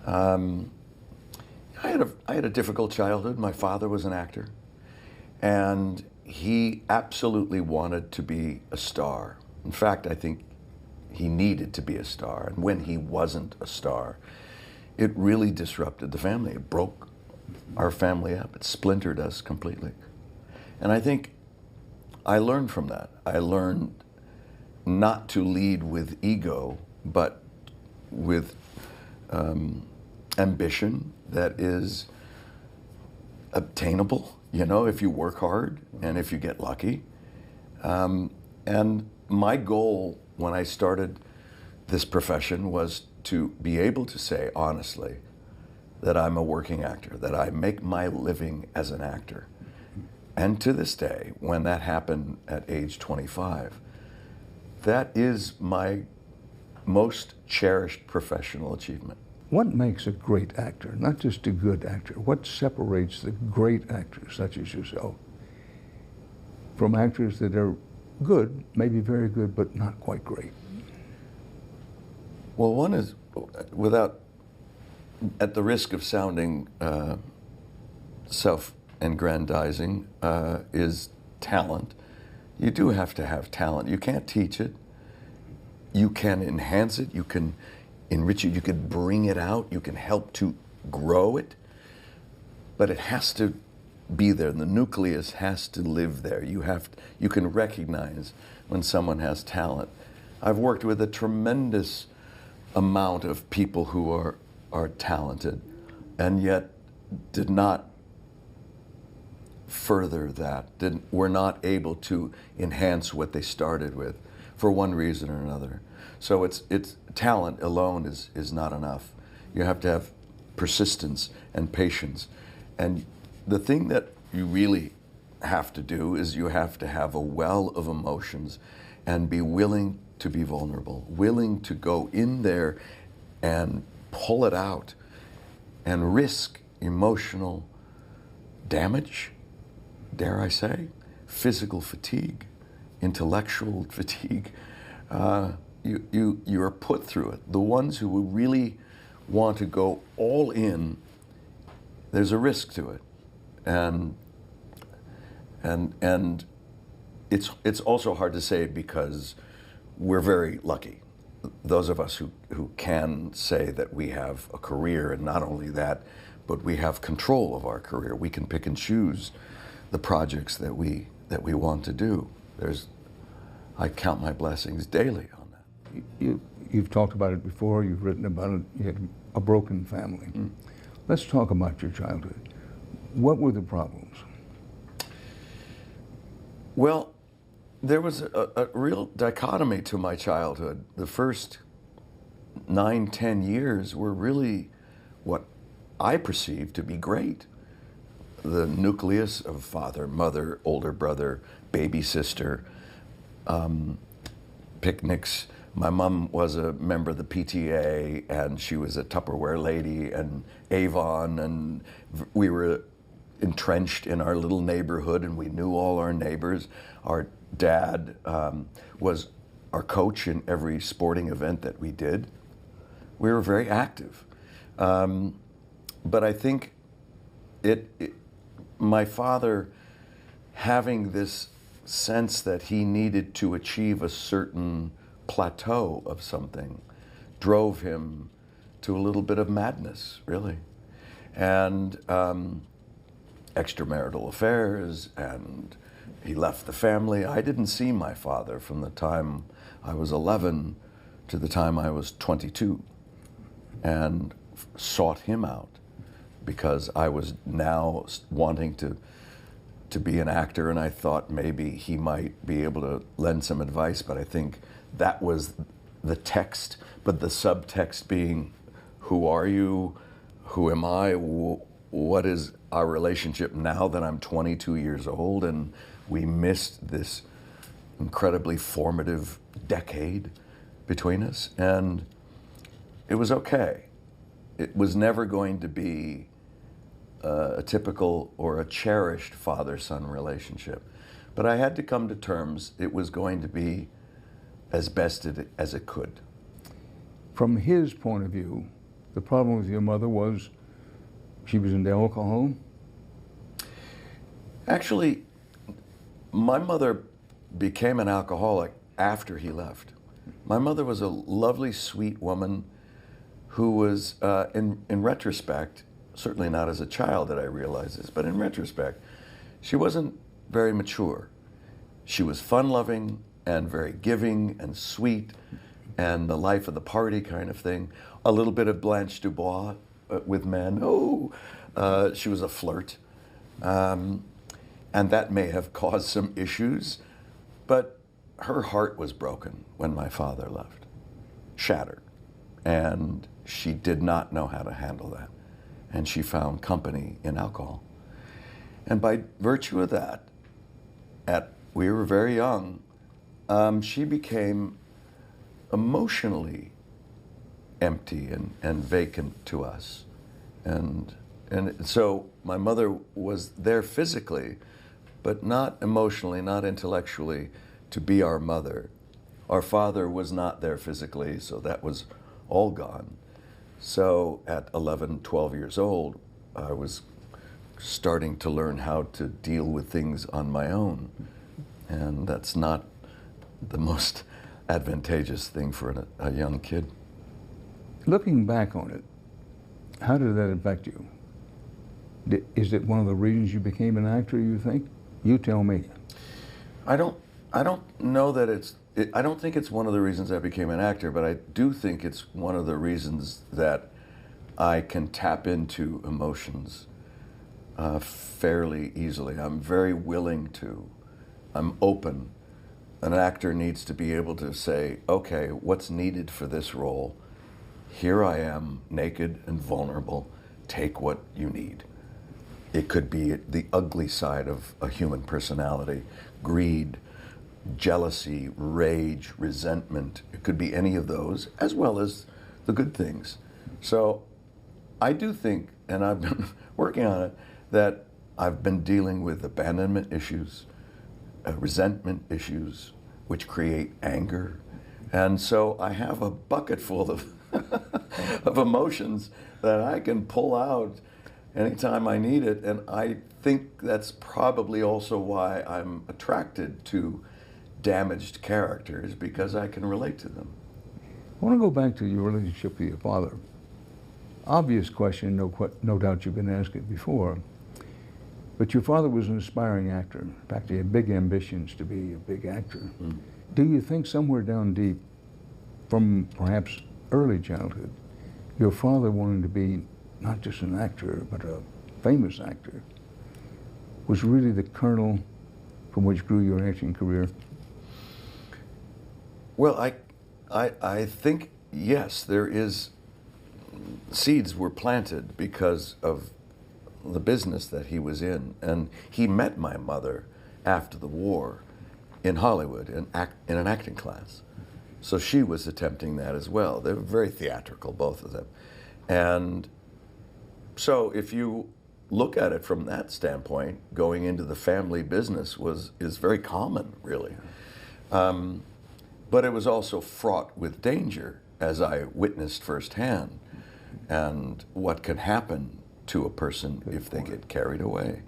Um, I had a difficult childhood. My father was an actor, and he absolutely wanted to be a star. In fact, I think he needed to be a star, and when he wasn't a star, it really disrupted the family. It broke our family up. It splintered us completely. And I think I learned from that. I learned not to lead with ego, but with ambition that is obtainable, you know, if you work hard and if you get lucky. And my goal when I started this profession was to be able to say honestly that I'm a working actor, that I make my living as an actor. And to this day, when that happened at age 25, that is my most cherished professional achievement. What makes a great actor, not just a good actor? What separates the great actors, such as yourself, from actors that are good, maybe very good, but not quite great? Well, one is, at the risk of sounding self-aggrandizing, is talent. You do have to have talent. You can't teach it. You can enhance it. You can enrich it. You can bring it out. You can help to grow it. But it has to be there. The nucleus has to live there. You can recognize when someone has talent. I've worked with a tremendous amount of people who are talented and yet did not further that, were not able to enhance what they started with for one reason or another. So it's talent alone is not enough. You have to have persistence and patience. And the thing that you really have to do is you have to have a well of emotions and be willing to be vulnerable, willing to go in there and pull it out and risk emotional damage, dare I say, physical fatigue, intellectual fatigue. You are put through it. The ones who really want to go all in, there's a risk to it. And it's also hard to say because we're very lucky. Those of us who can say that we have a career, and not only that, but we have control of our career. We can pick and choose the projects that we want to do. I count my blessings daily on that. You've talked about it before, you've written about it, you had a broken family. Let's talk about your childhood. What were the problems? Well, there was a real dichotomy to my childhood. The first 9, 10 years were really what I perceived to be great. The nucleus of father, mother, older brother, baby sister, picnics. My mom was a member of the PTA, and she was a Tupperware lady, and Avon, and we were entrenched in our little neighborhood, and we knew all our neighbors. Our dad was our coach in every sporting event that we did. We were very active. But I think my father, having this sense that he needed to achieve a certain plateau of something, drove him to a little bit of madness, really. And extramarital affairs, and he left the family. I didn't see my father from the time I was 11 to the time I was 22, and sought him out because I was now wanting to be an actor, and I thought maybe he might be able to lend some advice, but I think that was the text, but the subtext being, who are you? Who am I? What is our relationship now that I'm 22 years old and we missed this incredibly formative decade between us? And it was okay. It was never going to be a typical or a cherished father-son relationship. But I had to come to terms it was going to be as best as it could. From his point of view, The problem with your mother was she was into alcohol? Actually, my mother became an alcoholic after he left. My mother was a lovely, sweet woman who was, in retrospect, certainly not as a child did I realize this, but in retrospect, she wasn't very mature. She was fun-loving and very giving and sweet and the life of the party kind of thing. A little bit of Blanche Dubois with men. Oh, she was a flirt. And that may have caused some issues, but her heart was broken when my father left, shattered. And she did not know how to handle that. And she found company in alcohol. And by virtue of that, we were very young, she became emotionally empty and vacant to us. And so my mother was there physically, but not emotionally, not intellectually, to be our mother. Our father was not there physically, so that was all gone. So at 11, 12 years old, I was starting to learn how to deal with things on my own. And that's not the most advantageous thing for a young kid. Looking back on it, how did that affect you? Is it one of the reasons you became an actor, you think? You tell me. I don't know that I don't think it's one of the reasons I became an actor, but I do think it's one of the reasons that I can tap into emotions fairly easily. I'm very willing to. I'm open. An actor needs to be able to say, okay, what's needed for this role? Here I am, naked and vulnerable. Take what you need. It could be the ugly side of a human personality, greed, jealousy, rage, resentment. It could be any of those, as well as the good things. So I do think, and I've been working on it, that I've been dealing with abandonment issues, resentment issues, which create anger. And so I have a bucket full of, of emotions that I can pull out anytime I need it. And I think that's probably also why I'm attracted to damaged characters, because I can relate to them. I want to go back to your relationship with your father. Obvious question, no doubt you've been asked it before, but your father was an aspiring actor. In fact, he had big ambitions to be a big actor. Mm. Do you think somewhere down deep, from perhaps early childhood, your father wanting to be not just an actor, but a famous actor, was really the kernel from which grew your acting career? Well, I think, yes, there is, seeds were planted because of the business that he was in. And he met my mother after the war in Hollywood in an acting class. So she was attempting that as well. They were very theatrical, both of them. And so if you look at it from that standpoint, going into the family business is very common, really. But it was also fraught with danger, as I witnessed firsthand, and what can happen to a person if they get carried away.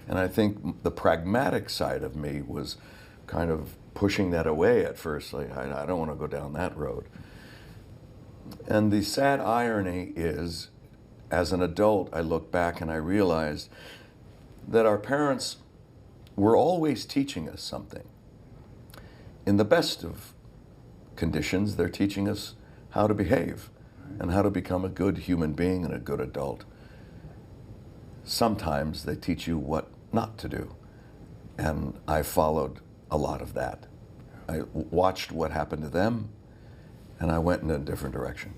And I think the pragmatic side of me was kind of pushing that away at first. Like, I don't want to go down that road. And the sad irony is, as an adult, I look back and I realized that our parents were always teaching us something. In the best of conditions, they're teaching us how to behave and how to become a good human being and a good adult. Sometimes they teach you what not to do. And I followed a lot of that. I watched what happened to them, and I went in a different direction.